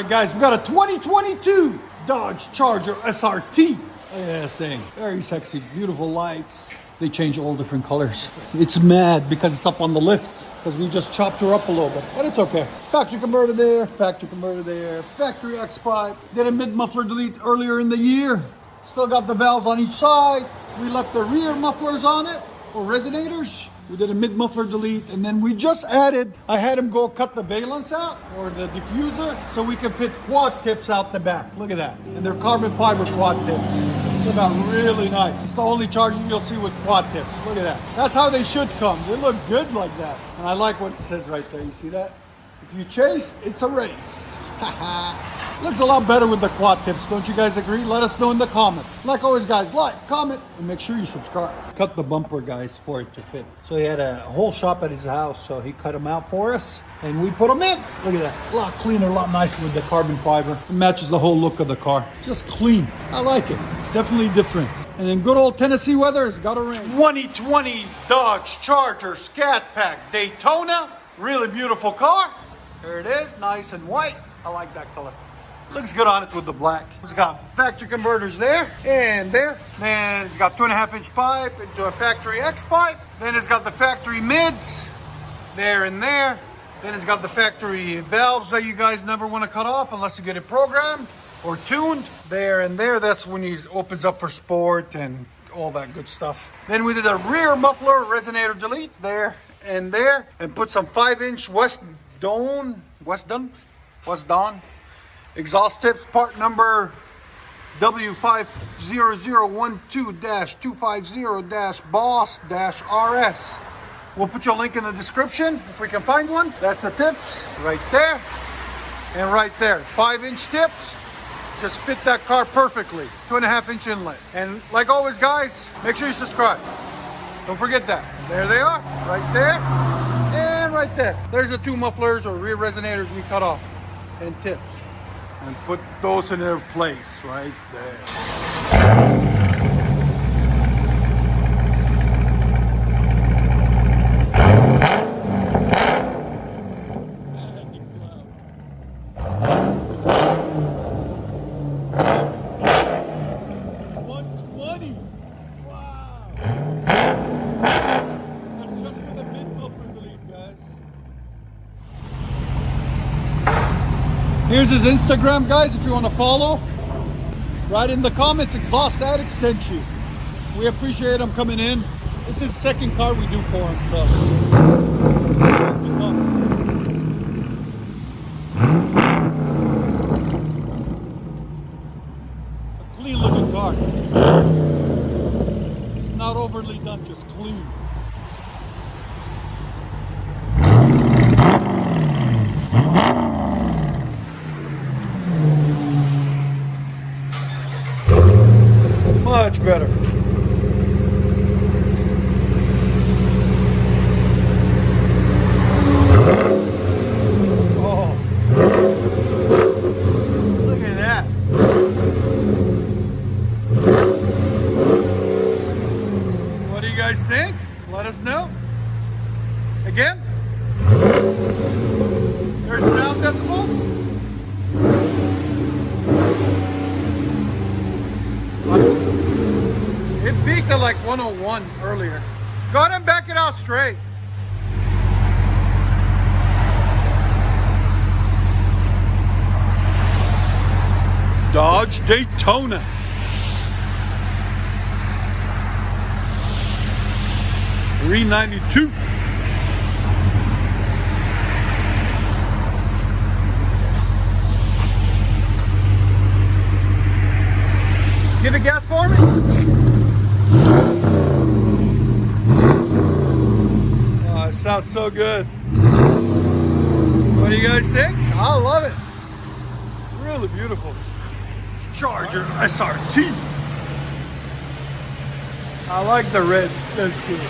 Hey guys, we got a 2022 Dodge Charger SRT. Look at this thing. Very sexy, beautiful lights. They change all different colors. It's mad because it's up on the lift because we just chopped her up a little bit, but it's okay. Factory converter there, factory converter there, factory X pipe. Did a mid-muffler delete earlier in the year. Still got the valves on each side. We left the rear mufflers on it, or resonators. We did a mid-muffler delete, and then we just added, I had him go cut the valence out, or the diffuser, so we can fit quad tips out the back. Look at that. And they're carbon fiber quad tips. Look out, really nice. It's the only Charger you'll see with quad tips. Look at that. That's how they should come. They look good like that. And I like what it says right there. You see that? If you chase, it's a race. Looks a lot better with the quad tips. Don't you guys agree? Let us know in the comments. Like always, guys, like, comment, and make sure you subscribe. Cut the bumper, guys, for it to fit. So he had a whole shop at his house, so he cut them out for us, and we put them in. Look at that. A lot cleaner, a lot nicer with the carbon fiber. It matches the whole look of the car. Just clean. I like it. Definitely different. And then good old Tennessee weather has got a rain. 2020 Dodge Charger Scat Pack Daytona. Really beautiful car. There it is, nice and white. I like that color. Looks good on it with the black. It's got factory converters there and there. Then it's got 2.5-inch pipe into a factory X pipe. Then it's got the factory mids there and there. Then it's got the factory valves that you guys never want to cut off unless you get it programmed or tuned there and there. That's when he opens up for sport and all that good stuff. Then we did a rear muffler resonator delete there and there, and put some 5-inch West Dawn exhaust tips, part number W50012-250-BOSS-RS. We'll put your link in the description if we can find one. That's the tips right there and right there. 5-inch tips just fit that car perfectly. 2.5-inch inlet. And like always, guys, make sure you subscribe. Don't forget that. There they are, right there and right there. There's the two mufflers or rear resonators we cut off and tips. And put those in their place right there. Here's his Instagram, guys, if you want to follow. Write in the comments, Exhaust Addict sent you. We appreciate him coming in. This is the second car we do for him, so. A clean looking car. It's not overly done, just clean. Much better. Oh, look at that. What do you guys think? Let us know. Again, there's sound decibels. It peaked at like 101 earlier. Go ahead and back it out straight. Dodge Daytona. $392. Give it gas for me. Oh, it sounds so good. What do you guys think? I love it. Really beautiful. Charger SRT. I like the red. That's good.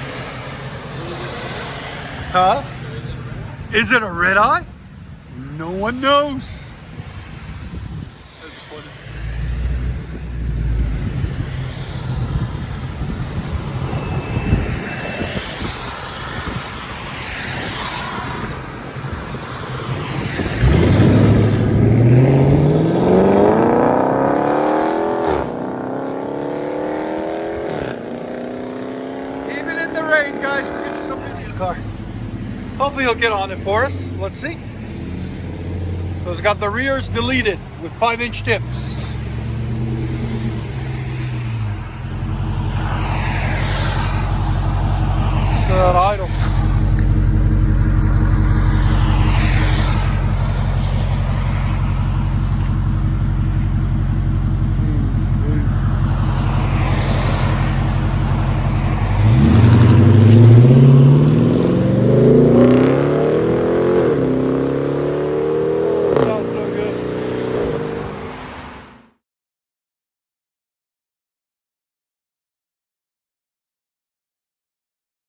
Huh? Is it a red eye? No one knows. That's funny. hopefully he'll get on it for us. Let's see. So it's got the rears deleted with 5-inch tips. That idle.